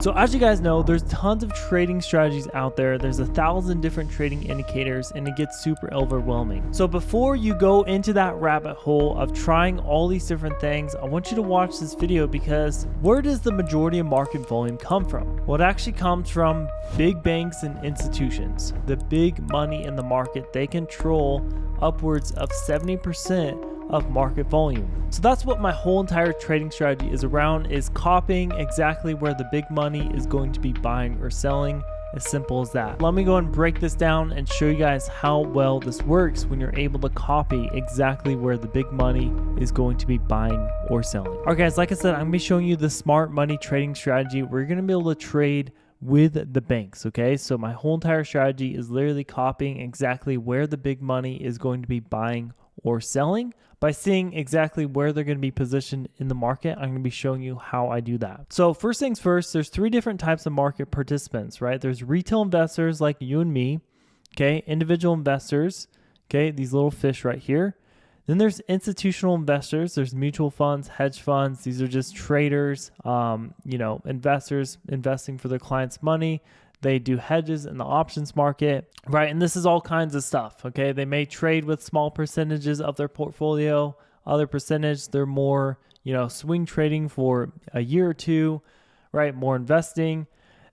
So as you guys know, there's tons of trading strategies out there. There's 1,000 different trading indicators and it gets super overwhelming. So before you go into that rabbit hole of trying all these different things, I want you to watch this video because where does the majority of market volume come from? Well, it actually comes from big banks and institutions. The big money in the market, they control upwards of 70% of market volume. So that's what my whole entire trading strategy is around, is copying exactly where the big money is going to be buying or selling. As simple as that. Let me go and break this down and show you guys how well this works when you're able to copy exactly where the big money is going to be buying or selling. All right guys, like I said, I'm gonna be showing you the smart money trading strategy. We're gonna be able to trade with the banks, okay? So my whole entire strategy is literally copying exactly where the big money is going to be buying or selling. By seeing exactly where they're going to be positioned in the market, I'm going to be showing you how I do that. So first things first, there's three different types of market participants, right? There's retail investors like you and me, okay? Individual investors, okay? These little fish right here. Then there's institutional investors. There's mutual funds, hedge funds. These are just traders, investors investing for their clients' money. They do hedges in the options market, right? And this is all kinds of stuff, okay? They may trade with small percentages of their portfolio. Other percentage, they're more, swing trading for a year or two, right? More investing.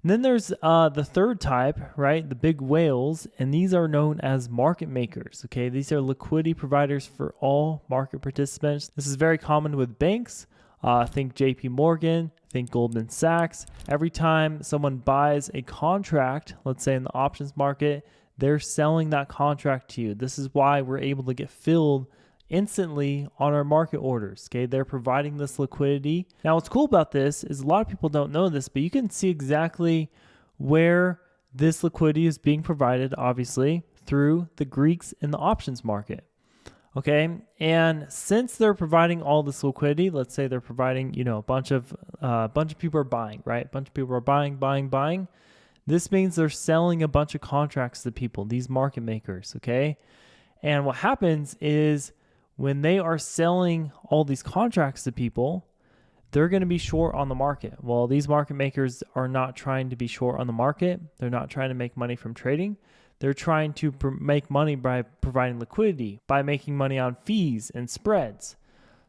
And then there's the third type, right? The big whales, and these are known as market makers, okay? These are liquidity providers for all market participants. This is very common with banks. Think JP Morgan, think Goldman Sachs. Every time someone buys a contract, let's say in the options market, they're selling that contract to you. This is why we're able to get filled instantly on our market orders, okay? They're providing this liquidity. Now, what's cool about this is a lot of people don't know this, but you can see exactly where this liquidity is being provided, obviously, through the Greeks in the options market. Okay, and since they're providing all this liquidity, let's say they're providing, a bunch of people are buying, right? A bunch of people are buying. This means they're selling a bunch of contracts to people, these market makers, okay? And what happens is when they are selling all these contracts to people, they're going to be short on the market. Well, these market makers are not trying to be short on the market. They're not trying to make money from trading. They're trying to make money by providing liquidity, by making money on fees and spreads.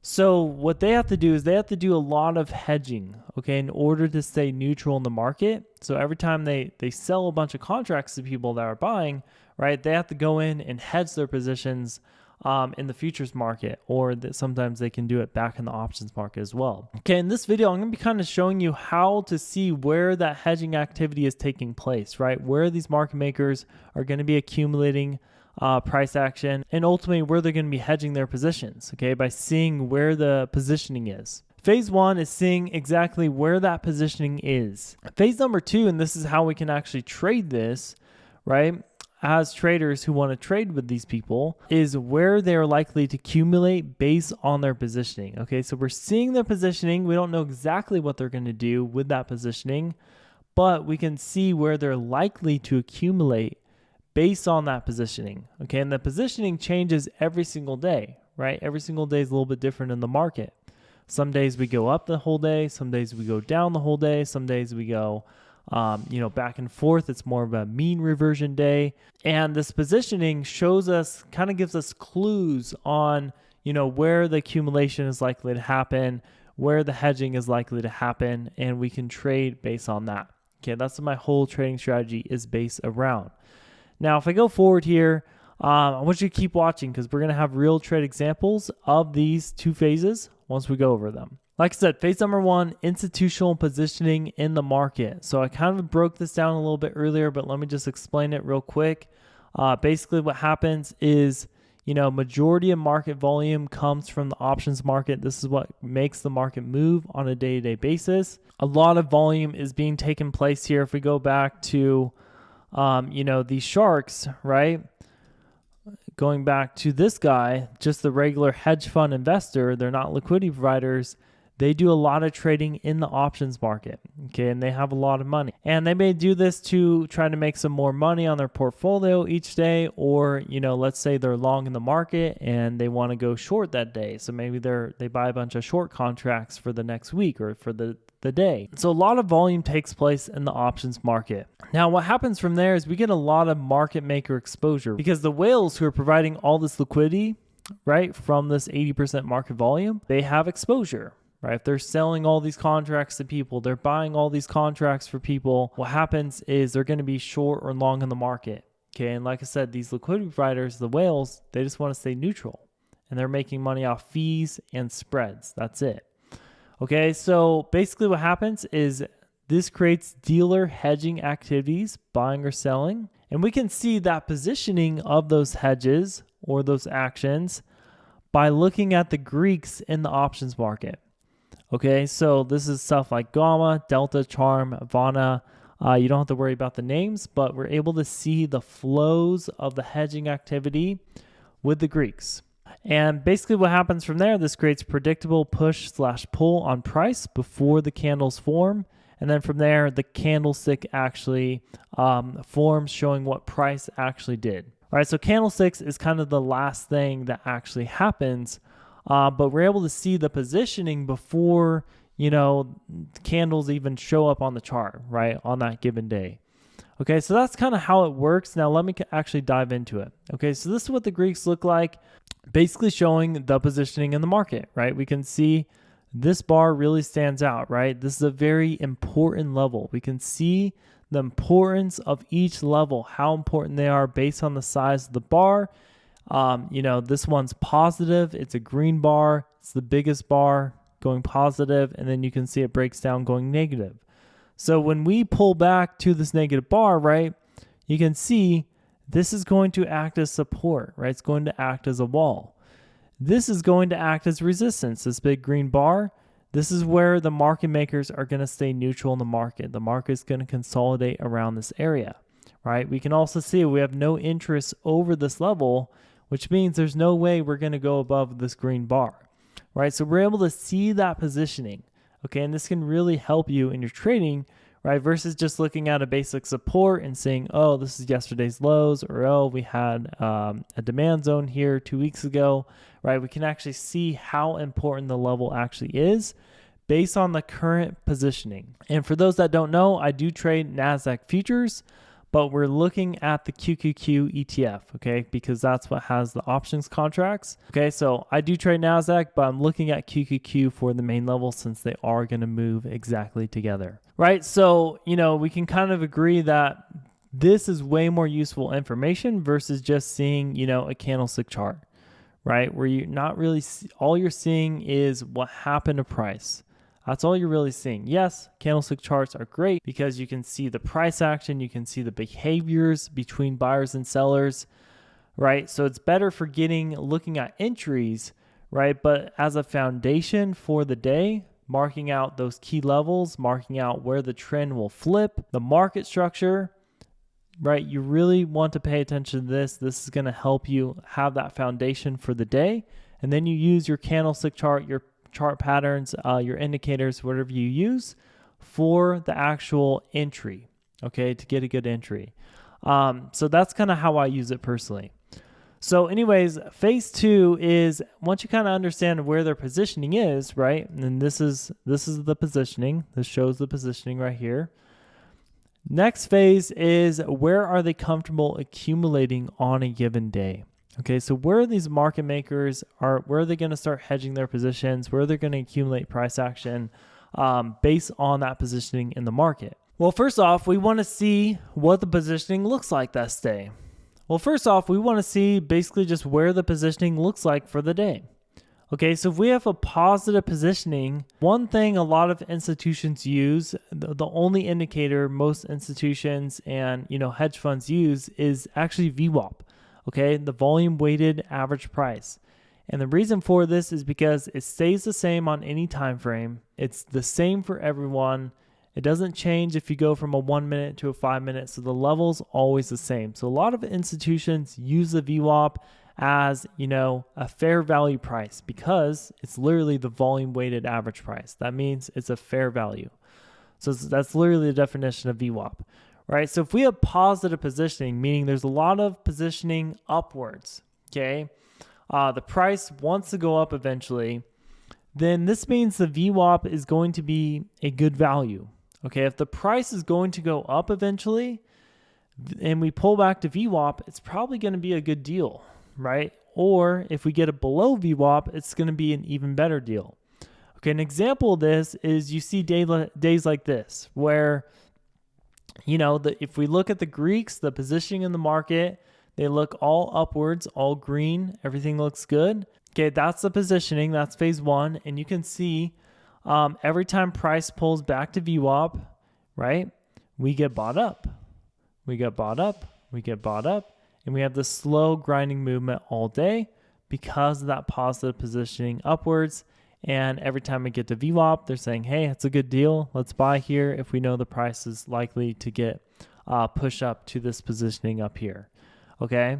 So what they have to do is they have to do a lot of hedging, okay, in order to stay neutral in the market. So every time they sell a bunch of contracts to people that are buying, right, they have to go in and hedge their positions in the futures market, or that sometimes they can do it back in the options market as well. Okay, in this video, I'm going to be kind of showing you how to see where that hedging activity is taking place, right? Where these market makers are going to be accumulating price action, and ultimately where they're going to be hedging their positions, okay, by seeing where the positioning is. Phase one is seeing exactly where that positioning is. Phase number two, and this is how we can actually trade this, right? As traders who want to trade with these people, is where they're likely to accumulate based on their positioning. Okay, so we're seeing their positioning. We don't know exactly what they're going to do with that positioning, but we can see where they're likely to accumulate based on that positioning. Okay, and the positioning changes every single day, right? Every single day is a little bit different in the market. Some days we go up the whole day. Some days we go down the whole day. Some days we go back and forth. It's more of a mean reversion day. And this positioning shows us, kind of gives us clues on, where the accumulation is likely to happen, where the hedging is likely to happen, and we can trade based on that. Okay, that's what my whole trading strategy is based around. Now, if I go forward here, I want you to keep watching because we're going to have real trade examples of these two phases once we go over them. Like I said, phase number one, institutional positioning in the market. So I kind of broke this down a little bit earlier, but let me just explain it real quick. Basically what happens is, majority of market volume comes from the options market. This is what makes the market move on a day-to-day basis. A lot of volume is being taken place here. If we go back to, these sharks, right? Going back to this guy, just the regular hedge fund investor, they're not liquidity providers. They do a lot of trading in the options market, okay, and they have a lot of money. And they may do this to try to make some more money on their portfolio each day, or, let's say they're long in the market and they want to go short that day. So maybe they buy a bunch of short contracts for the next week or for the the day. So a lot of volume takes place in the options market. Now, what happens from there is we get a lot of market maker exposure because the whales who are providing all this liquidity, right, from this 80% market volume, they have exposure, right? If they're selling all these contracts to people, they're buying all these contracts for people, what happens is they're going to be short or long in the market. Okay, and like I said, these liquidity providers, the whales, they just want to stay neutral and they're making money off fees and spreads. That's it. Okay, so basically what happens is this creates dealer hedging activities, buying or selling, and we can see that positioning of those hedges or those actions by looking at the Greeks in the options market. Okay, so this is stuff like Gamma, Delta, Charm, Vana. You don't have to worry about the names, but we're able to see the flows of the hedging activity with the Greeks. And basically what happens from there, this creates predictable push/pull on price before the candles form. And then from there, the candlestick actually forms, showing what price actually did. All right, so candlesticks is kind of the last thing that actually happens, but we're able to see the positioning before candles even show up on the chart, right, on that given day. Okay, so that's kind of how it works. Now let me actually dive into it. Okay, so this is what the Greeks look like, basically showing the positioning in the market, right? We can see this bar really stands out, right? This is a very important level. We can see the importance of each level, how important they are based on the size of the bar. This one's positive. It's a green bar. It's the biggest bar going positive, and then you can see it breaks down going negative. So when we pull back to this negative bar, right, you can see this is going to act as support, right? It's going to act as a wall. This is going to act as resistance, this big green bar. This is where the market makers are going to stay neutral in the market. The market is going to consolidate around this area, right? We can also see we have no interest over this level, which means there's no way we're going to go above this green bar, right? So we're able to see that positioning, okay? And this can really help you in your trading, right? Versus just looking at a basic support and saying, oh, this is yesterday's lows, or oh, we had a demand zone here 2 weeks ago, right? We can actually see how important the level actually is based on the current positioning. And for those that don't know, I do trade NASDAQ futures, but we're looking at the QQQ ETF, okay? Because that's what has the options contracts. Okay, so I do trade NASDAQ, but I'm looking at QQQ for the main level since they are going to move exactly together, right? So, we can kind of agree that this is way more useful information versus just seeing, a candlestick chart, right? Where you're not really, all you're seeing is what happened to price. That's all you're really seeing. Yes, candlestick charts are great because you can see the price action, you can see the behaviors between buyers and sellers, right? So it's better for looking at entries, right? But as a foundation for the day, marking out those key levels, marking out where the trend will flip, the market structure, right? You really want to pay attention to this. This is going to help you have that foundation for the day. And then you use your candlestick chart, your chart patterns, your indicators, whatever you use for the actual entry, okay, to get a good entry. So that's kind of how I use it personally. So anyways, phase 2 is once you kind of understand where their positioning is, right? And this is the positioning. This shows the positioning right here. Next phase is where are they comfortable accumulating on a given day? Okay, so where are these market makers, where are they going to start hedging their positions? Where are they going to accumulate price action based on that positioning in the market? Well, first off, we want to see what the positioning looks like that day. Well, first off, we want to see basically just where the positioning looks like for the day. Okay, so if we have a positive positioning, one thing a lot of institutions use, the only indicator most institutions and hedge funds use is actually VWAP. Okay, the volume weighted average price. And the reason for this is because it stays the same on any time frame. It's the same for everyone. It doesn't change if you go from a 1 minute to a 5 minute. So the level's always the same. So a lot of institutions use the VWAP as, a fair value price because it's literally the volume weighted average price. That means it's a fair value. So that's literally the definition of VWAP. Right, so if we have positive positioning, meaning there's a lot of positioning upwards, okay, the price wants to go up eventually, then this means the VWAP is going to be a good value. Okay, if the price is going to go up eventually and we pull back to VWAP, it's probably going to be a good deal, right? Or if we get it below VWAP, it's going to be an even better deal. Okay, an example of this is you see days like this where, if we look at the Greeks, the positioning in the market, they look all upwards, all green, everything looks good. Okay, that's the positioning, that's phase one. And you can see every time price pulls back to VWAP, right, we get bought up. We get bought up, we get bought up, and we have this slow grinding movement all day because of that positive positioning upwards. And every time we get to VWAP, they're saying, hey, it's a good deal. Let's buy here if we know the price is likely to get push up to this positioning up here. Okay,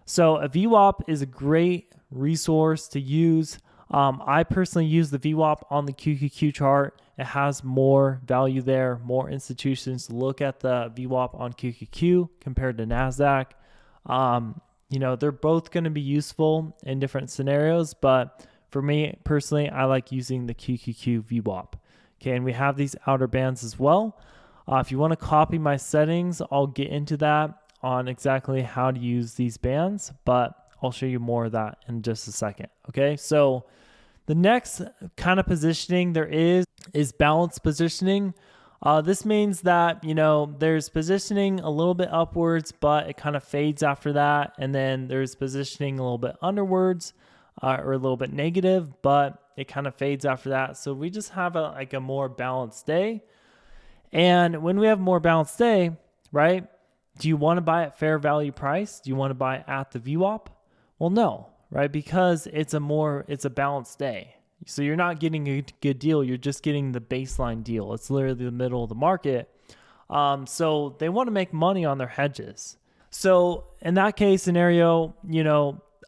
so a VWAP is a great resource to use. I personally use the VWAP on the QQQ chart. It has more value there. More institutions look at the VWAP on QQQ compared to NASDAQ. They're both going to be useful in different scenarios, but for me personally, I like using the QQQ VWAP. Okay, and we have these outer bands as well. If you want to copy my settings, I'll get into that on exactly how to use these bands, but I'll show you more of that in just a second. Okay, so the next kind of positioning there is balanced positioning. This means that, there's positioning a little bit upwards, but it kind of fades after that. And then there's positioning a little bit underwards or a little bit negative, but it kind of fades after that. So we just have a more balanced day. And when we have a more balanced day, right, do you want to buy at fair value price? Do you want to buy at the VWAP? Well, no, right? Because it's a balanced day. So you're not getting a good deal. You're just getting the baseline deal. It's literally the middle of the market. So they want to make money on their hedges. So in that case scenario,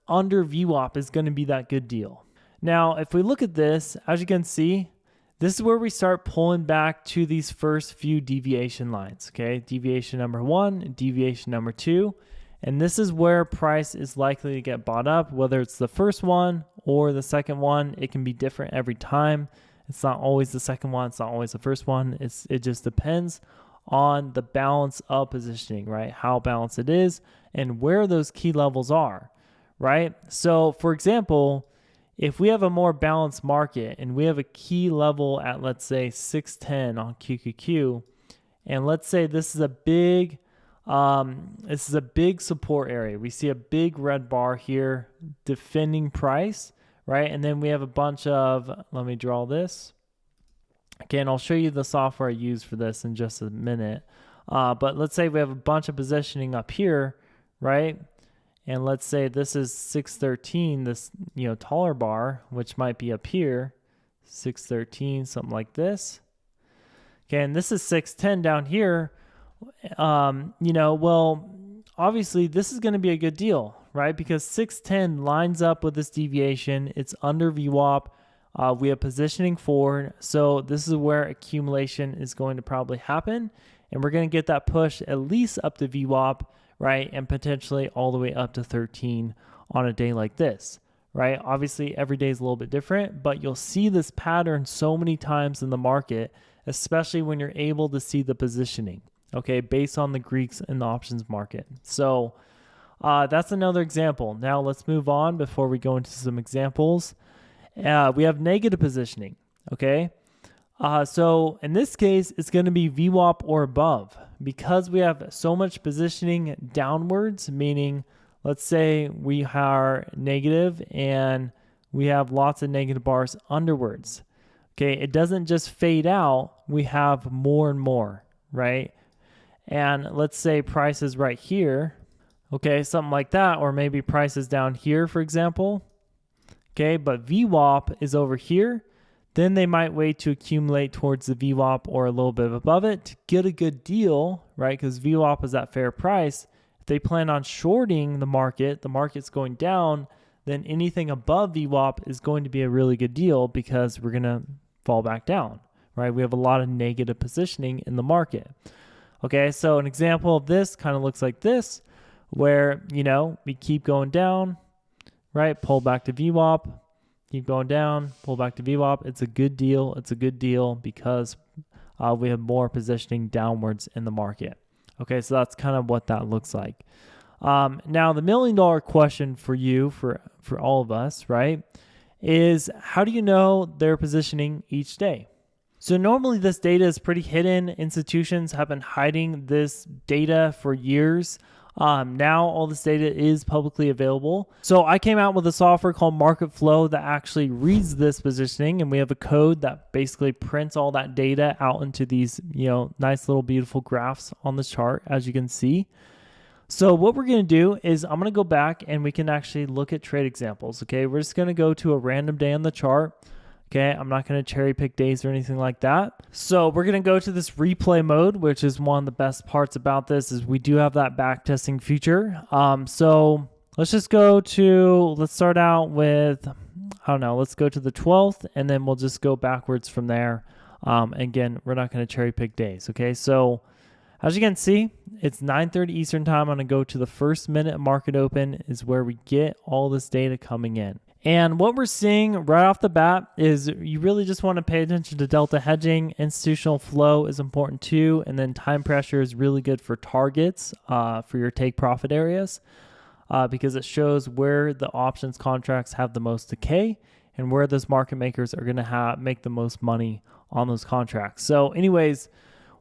under VWAP is going to be that good deal. Now, if we look at this, as you can see, this is where we start pulling back to these first few deviation lines, okay? Deviation number 1, deviation number 2. And this is where price is likely to get bought up, whether it's the first one or the second one. It can be different every time. It's not always the second one. It's not always the first one. It just depends on the balance of positioning, right? How balanced it is and where those key levels are, right? So for example, if we have a more balanced market and we have a key level at, let's say, 610 on QQQ, and let's say this is a big support area. We see a big red bar here defending price, right? And then we have a bunch of, let me draw this. Okay, and I'll show you the software I use for this in just a minute. But let's say we have a bunch of positioning up here, right? And let's say this is 613, this taller bar, which might be up here, 613, something like this. Okay, and this is 610 down here. Well, obviously this is going to be a good deal, right? Because 610 lines up with this deviation. It's under VWAP. We have positioning forward. So this is where accumulation is going to probably happen. And we're going to get that push at least up to VWAP, right? And potentially all the way up to 13 on a day like this, right? Obviously every day is a little bit different, but you'll see this pattern so many times in the market, especially when you're able to see the positioning, okay, based on the Greeks and the options market. So that's another example. Now let's move on before we go into some examples. We have negative positioning, okay? So in this case, it's going to be VWAP or above because we have so much positioning downwards, meaning let's say we are negative and we have lots of negative bars underwards. Okay, it doesn't just fade out. We have more and more, right? And let's say price is right here. Okay, something like that, or maybe price is down here, for example. Okay, but VWAP is over here. Then they might wait to accumulate towards the VWAP or a little bit above it to get a good deal, right? Because VWAP is at fair price. If they plan on shorting the market's going down, then anything above VWAP is going to be a really good deal because we're going to fall back down, right? We have a lot of negative positioning in the market. Okay, so an example of this kind of looks like this, where, we keep going down, right? Pull back to VWAP. keep going down, pull back to VWAP. It's a good deal. It's a good deal because we have more positioning downwards in the market. Okay, so that's kind of what that looks like. Now, the $1 million question for you, for all of us, right, is how do you know their positioning each day? So normally this data is pretty hidden. Institutions have been hiding this data for years. Now all this data is publicly available. So I came out with a software called MaretkFlow that actually reads this positioning, and we have a code that basically prints all that data out into these, nice little beautiful graphs on the chart, as you can see. So what we're going to do is I'm going to go back and we can actually look at trade examples. Okay, we're just going to go to a random day on the chart. Okay, I'm not going to cherry pick days or anything like that. So we're going to go to this replay mode, which is one of the best parts about this is we do have that back testing feature. So let's just let's start out with, let's go to the 12th and then we'll just go backwards from there. Again, we're not going to cherry pick days. Okay, so as you can see, it's 9:30 Eastern time. I'm going to go to the first minute of market open is where we get all this data coming in. And what we're seeing right off the bat is you really just want to pay attention to delta hedging. Institutional flow is important too. And then time pressure is really good for targets for your take profit areas because it shows where the options contracts have the most decay and where those market makers are going to make the most money on those contracts. So anyways,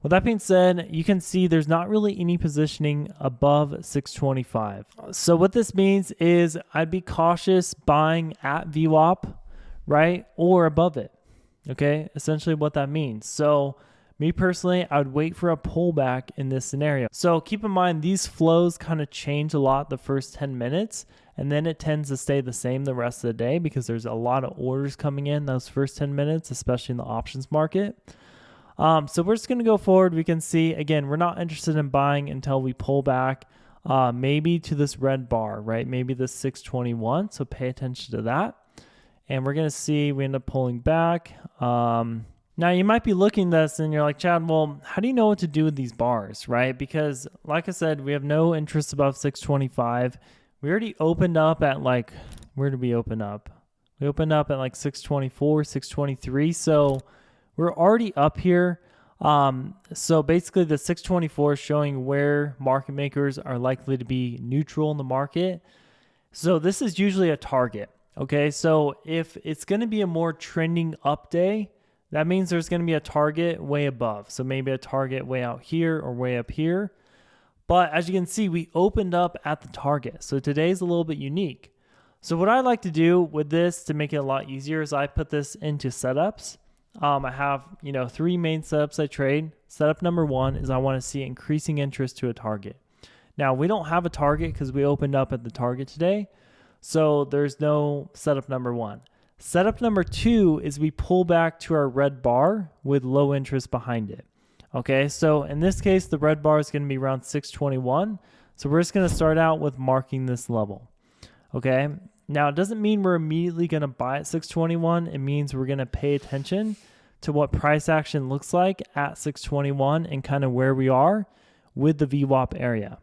with that being said, you can see there's not really any positioning above 625. So what this means is I'd be cautious buying at VWAP, right? Or above it, okay? Essentially what that means. So me personally, I would wait for a pullback in this scenario. So keep in mind, these flows kind of change a lot the first 10 minutes, and then it tends to stay the same the rest of the day because there's a lot of orders coming in those first 10 minutes, especially in the options market. So we're just going to go forward. We can see, again, we're not interested in buying until we pull back maybe to this red bar, right? Maybe this 621. So pay attention to that. And we're going to see we end up pulling back. Now, you might be looking at this and you're like, Chad, well, how do you know what to do with these bars, right? Because like I said, we have no interest above 625. We already opened up at where did we open up? We opened up at 624, 623. So we're already up here. So basically the 624 is showing where market makers are likely to be neutral in the market. So this is usually a target. Okay, so if it's going to be a more trending up day, that means there's going to be a target way above. So maybe a target way out here or way up here. But as you can see, we opened up at the target. So today's a little bit unique. So what I like to do with this to make it a lot easier is I put this into setups. I have, 3 main setups I trade. Setup number 1 is I want to see increasing interest to a target. Now, we don't have a target because we opened up at the target today. So there's no setup number 1. Setup number 2 is we pull back to our red bar with low interest behind it. Okay, so in this case, the red bar is going to be around 621. So we're just going to start out with marking this level. Okay, now it doesn't mean we're immediately going to buy at 621. It means we're going to pay attention to what price action looks like at 621 and kind of where we are with the VWAP area.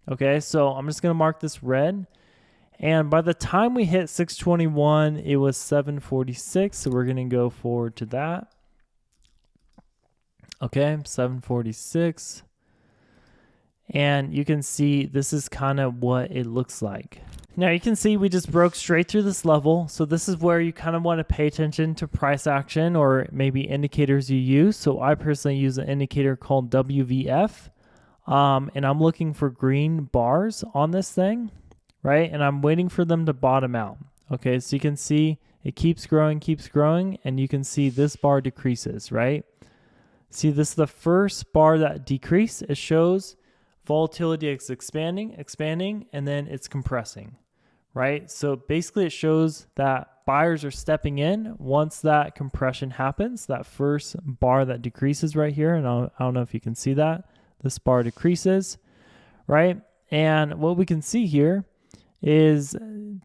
Okay, so I'm just going to mark this red. And by the time we hit 621, it was 746. So we're going to go forward to that. Okay, 746. And you can see this is kind of what it looks like. Now you can see we just broke straight through this level. So this is where you kind of want to pay attention to price action or maybe indicators you use. So I personally use an indicator called WVF. And I'm looking for green bars on this thing, right? And I'm waiting for them to bottom out. Okay, so you can see it keeps growing, and you can see this bar decreases, right? See, this is the first bar that decreased. It shows volatility is expanding, and then it's compressing, right? So basically it shows that buyers are stepping in once that compression happens, that first bar that decreases right here. And I don't know if you can see that. This bar decreases, right? And what we can see here is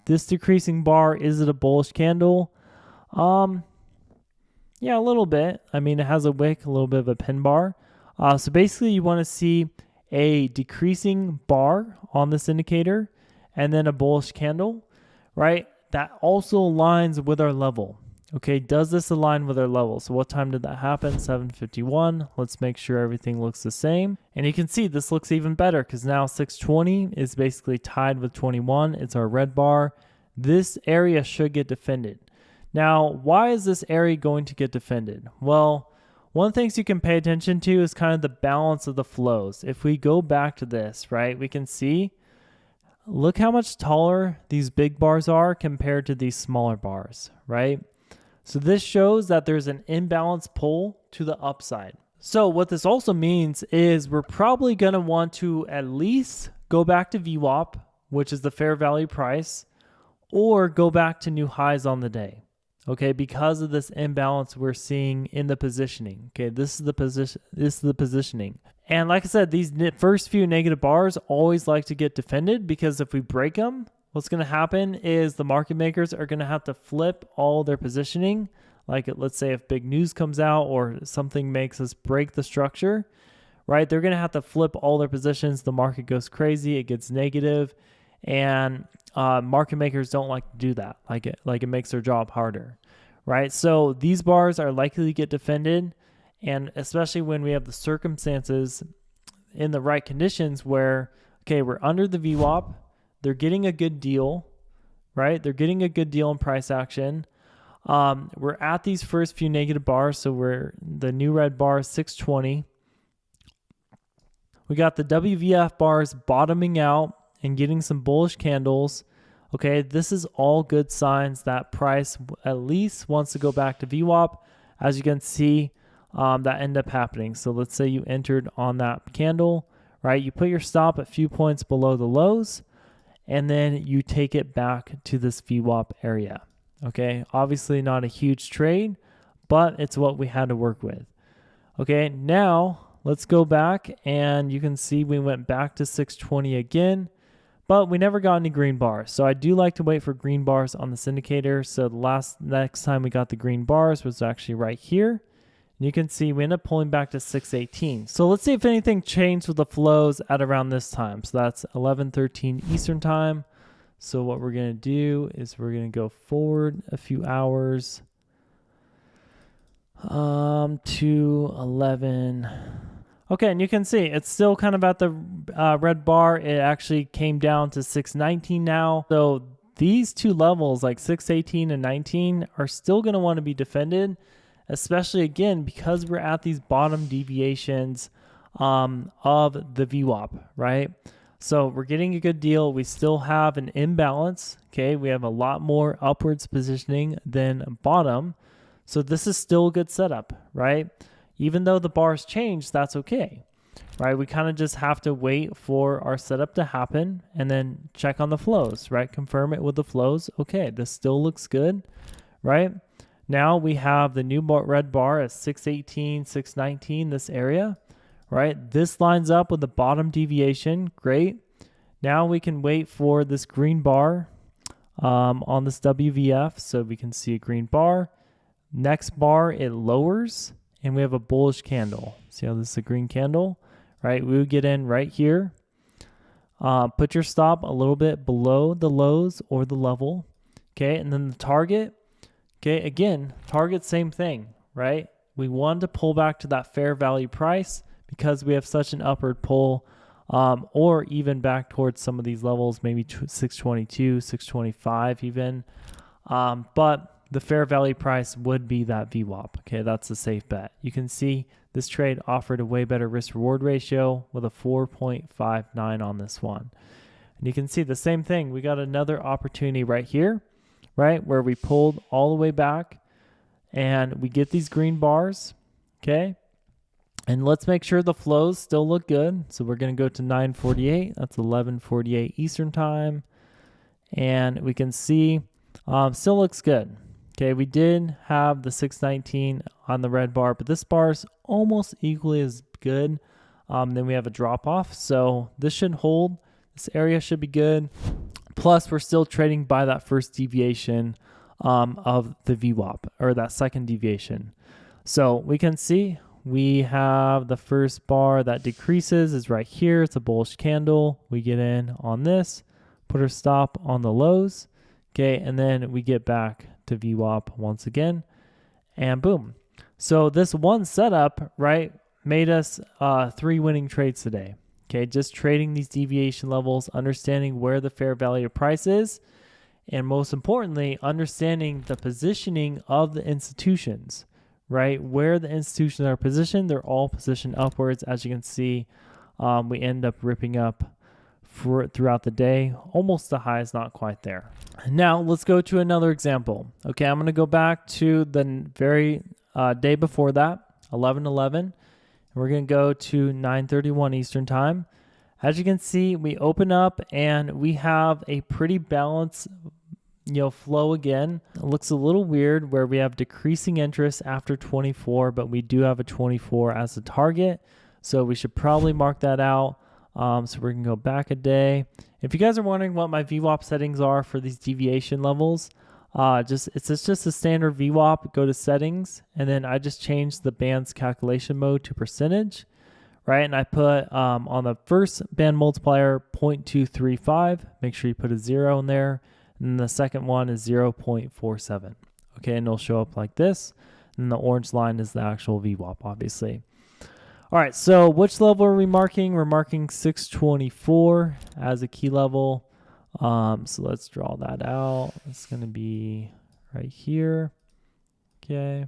this decreasing bar. Is it a bullish candle? Yeah, a little bit. I mean, it has a wick, a little bit of a pin bar. So basically you want to see a decreasing bar on this indicator and then a bullish candle, right? that also aligns with our level. Okay, does this align with our level? So what time did that happen? 7:51. Let's make sure everything looks the same. And you can see this looks even better because now 620 is basically tied with 21. It's our red bar. This area should get defended. Now, why is this area going to get defended? Well, one of the things you can pay attention to is kind of the balance of the flows. If we go back to this, right, we can see, look how much taller these big bars are compared to these smaller bars, right? So this shows that there's an imbalance pull to the upside. So what this also means is we're probably going to want to at least go back to VWAP, which is the fair value price, or go back to new highs on the day. Okay, because of this imbalance we're seeing in the positioning. Okay, this is the positioning. And like I said, these first few negative bars always like to get defended because if we break them, what's going to happen is the market makers are going to have to flip all their positioning. Like let's say if big news comes out or something makes us break the structure, right? They're going to have to flip all their positions. The market goes crazy. It gets negative, and market makers don't like to do that. Like it makes their job harder, right? So these bars are likely to get defended, and especially when we have the circumstances in the right conditions where, okay, we're under the VWAP, they're getting a good deal, right? They're getting a good deal in price action. We're at these first few negative bars, so the new red bar is 620. We got the WVF bars bottoming out and getting some bullish candles. Okay, this is all good signs that price at least wants to go back to VWAP. As you can see, that end up happening. So let's say you entered on that candle, right? You put your stop a few points below the lows, and then you take it back to this VWAP area. Okay, obviously not a huge trade, but it's what we had to work with. Okay, now let's go back, and you can see we went back to 620 again, but we never got any green bars. So I do like to wait for green bars on this indicator. So the next time we got the green bars was actually right here. And you can see we end up pulling back to 618. So let's see if anything changed with the flows at around this time. So that's 11:13 Eastern time. So what we're going to do is we're going to go forward a few hours to 11. Okay, and you can see it's still kind of at the red bar. It actually came down to 619 now. So these two levels, like 618 and 19, are still going to want to be defended, especially again because we're at these bottom deviations of the VWAP, right? So we're getting a good deal. We still have an imbalance. Okay, we have a lot more upwards positioning than bottom. So this is still a good setup, right? Even though the bars change, that's okay, right? We kind of just have to wait for our setup to happen and then check on the flows, right? Confirm it with the flows. Okay, this still looks good, right? Now we have the new red bar at 618, 619, this area, right? This lines up with the bottom deviation. Great. Now we can wait for this green bar on this WVF. So we can see a green bar. Next bar, it lowers, and we have a bullish candle. See how this is a green candle, right? We would get in right here. Put your stop a little bit below the lows or the level. Okay, and then the target. Okay, again, target, same thing, right? We want to pull back to that fair value price because we have such an upward pull, or even back towards some of these levels, maybe 622, 625 even. But the fair value price would be that VWAP. Okay, that's a safe bet. You can see this trade offered a way better risk reward ratio with a 4.59 on this one. And you can see the same thing. We got another opportunity right here, right, where we pulled all the way back and we get these green bars. Okay, and let's make sure the flows still look good. So we're going to go to 9:48. That's 11:48 Eastern time, and we can see still looks good. Okay, we did have the 619 on the red bar, but this bar is almost equally as good. Then we have a drop off, so this should hold. This area should be good. Plus, we're still trading by that first deviation of the VWAP, or that second deviation. So we can see we have the first bar that decreases is right here. It's a bullish candle. We get in on this, put our stop on the lows. Okay, and then we get back to VWAP once again, and boom. So this one setup, right, made us 3 winning trades today. Okay, just trading these deviation levels, understanding where the fair value price is, and most importantly, understanding the positioning of the institutions, right? Where the institutions are positioned, they're all positioned upwards. As you can see, we end up ripping up throughout the day. Almost the high is not quite there. Now, let's go to another example. Okay, I'm going to go back to the very day before that, 11/11. We're going to go to 9:31 Eastern Time. As you can see, we open up and we have a pretty balanced flow again. It looks a little weird where we have decreasing interest after 24, but we do have a 24 as a target. So we should probably mark that out. So we're going to go back a day. If you guys are wondering what my VWAP settings are for these deviation levels, it's just a standard VWAP. Go to settings, and then I just changed the band's calculation mode to percentage, right? And I put on the first band multiplier 0.235. Make sure you put a 0 in there. And the second one is 0.47. Okay, and it'll show up like this. And the orange line is the actual VWAP, obviously. All right, so which level are we marking? We're marking 624 as a key level. So let's draw that out. It's going to be right here. Okay.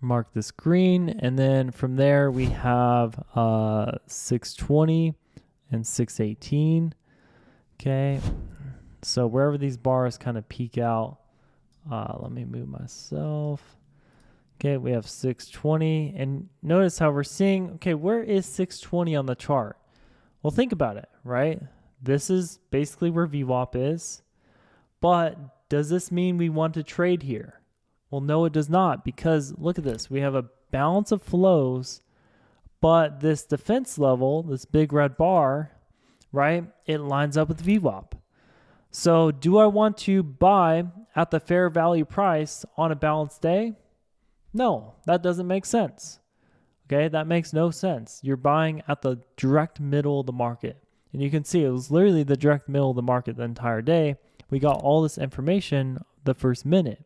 Mark this green. And then from there, we have 620 and 618. Okay. So wherever these bars kind of peak out, let me move myself. Okay, we have 620. And notice how we're seeing, okay, where is 620 on the chart? Well, think about it, right? This is basically where VWAP is. But does this mean we want to trade here? Well, no, it does not, because look at this. We have a balance of flows, but this defense level, this big red bar, right, it lines up with VWAP. So do I want to buy at the fair value price on a balanced day? No, that doesn't make sense. Okay, that makes no sense. You're buying at the direct middle of the market. And you can see it was literally the direct middle of the market the entire day. We got all this information the first minute.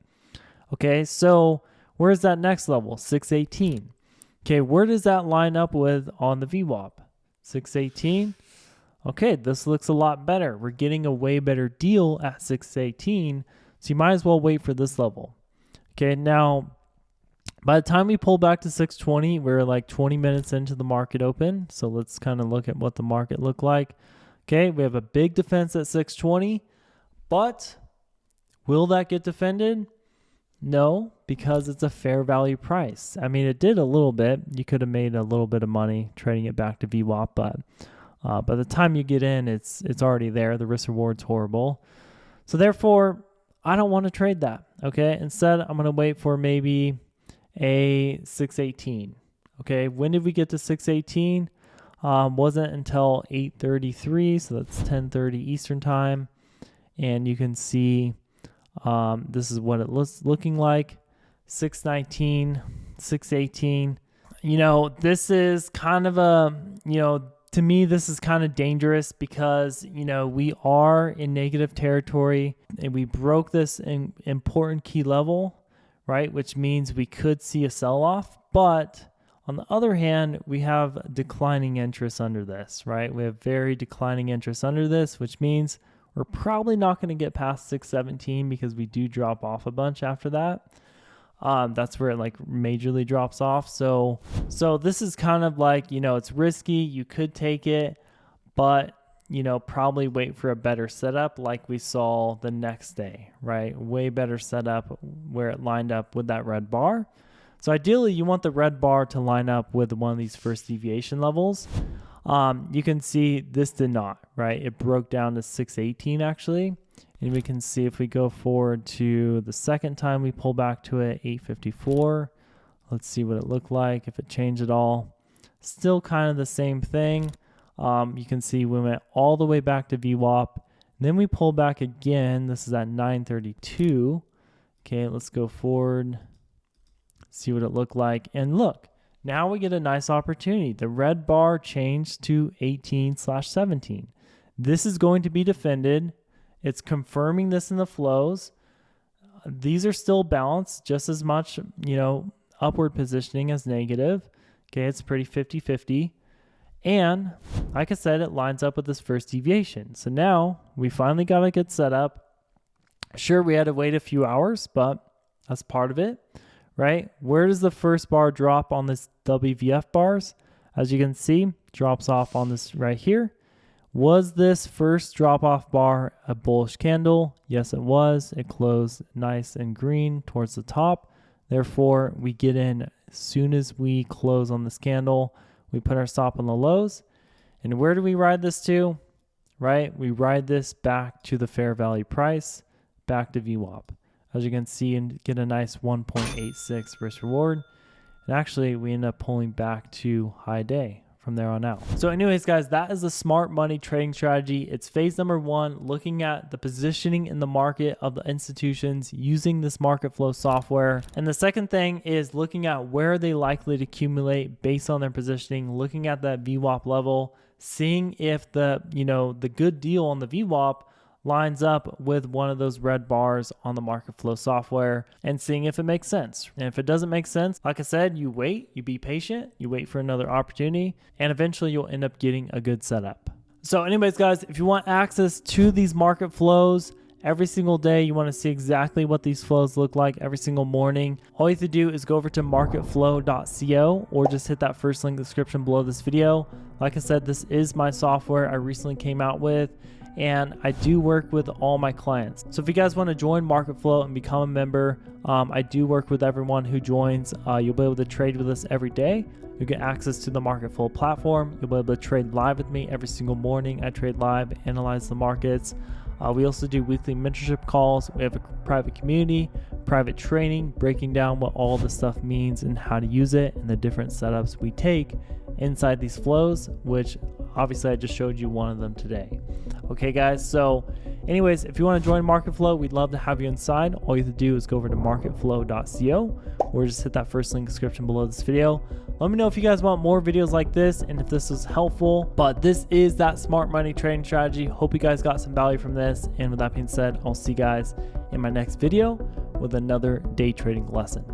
Okay, so where's that next level? 618. Okay, where does that line up with on the VWAP? 618. Okay, this looks a lot better. We're getting a way better deal at 618. So you might as well wait for this level. Okay, now by the time we pull back to 620, we're like 20 minutes into the market open. So let's kind of look at what the market looked like. Okay, we have a big defense at 620, but will that get defended? No, because it's a fair value price. I mean, it did a little bit. You could have made a little bit of money trading it back to VWAP, but by the time you get in, it's already there. The risk reward's horrible. So therefore, I don't want to trade that. Okay, instead, I'm going to wait for maybe a 618. Okay, when did we get to 618? Wasn't until 8:33, so that's 10:30 Eastern time. And you can see this is what it looks looking like. 619, 618. This is kind of to me, this is kind of dangerous because, we are in negative territory and we broke this important key level, right? Which means we could see a sell-off. But on the other hand, we have declining interest under this, right? We have very declining interest under this, which means we're probably not going to get past 617 because we do drop off a bunch after that. That's where it like majorly drops off. So this is kind of like, it's risky. You could take it, but, probably wait for a better setup like we saw the next day, right? Way better setup where it lined up with that red bar. So ideally, you want the red bar to line up with one of these first deviation levels. You can see this did not, right? It broke down to 618 actually. And we can see if we go forward to the second time we pull back to it, 854. Let's see what it looked like, if it changed at all. Still kind of the same thing. You can see we went all the way back to VWAP. Then we pull back again. This is at 932. Okay, let's go forward. See what it looked like. And look, now we get a nice opportunity. The red bar changed to 18/17. This is going to be defended. It's confirming this in the flows. These are still balanced just as much, upward positioning as negative. Okay, it's pretty 50-50. And like I said, it lines up with this first deviation. So now we finally got a good setup. Sure, we had to wait a few hours, but that's part of it, right? Where does the first bar drop on this WVF bars? As you can see, drops off on this right here. Was this first drop-off bar a bullish candle? Yes, it was. It closed nice and green towards the top. Therefore, we get in as soon as we close on this candle. We put our stop on the lows. And where do we ride this to? Right? We ride this back to the fair value price, back to VWAP. As you can see, and get a nice 1.86 risk reward. And actually, we end up pulling back to high day from there on out. So anyways, guys, that is the smart money trading strategy. It's phase number 1, looking at the positioning in the market of the institutions using this MaretkFlow software. And the second thing is looking at where are they likely to accumulate based on their positioning, looking at that VWAP level, seeing if the good deal on the VWAP lines up with one of those red bars on the MaretkFlow software and seeing if it makes sense. And if it doesn't make sense, like I said, you wait, you be patient, you wait for another opportunity, and eventually you'll end up getting a good setup. So anyways, guys, if you want access to these market flows every single day, you want to see exactly what these flows look like every single morning, all you have to do is go over to MaretkFlow.co or just hit that first link in the description below this video. Like I said, this is my software I recently came out with, and I do work with all my clients. So if you guys want to join MaretkFlow and become a member, I do work with everyone who joins. You'll be able to trade with us every day. You'll get access to the MaretkFlow platform. You'll be able to trade live with me every single morning. I trade live, analyze the markets. We also do weekly mentorship calls. We have a private community, private training, breaking down what all this stuff means and how to use it and the different setups we take inside these flows, which obviously I just showed you one of them today. Okay, guys, so anyways, if you want to join MaretkFlow, we'd love to have you inside. All you have to do is go over to MaretkFlow.co or just hit that first link description below this video. Let me know if you guys want more videos like this and if this was helpful. But this is that smart money trading strategy. Hope you guys got some value from this. And with that being said, I'll see you guys in my next video with another day trading lesson.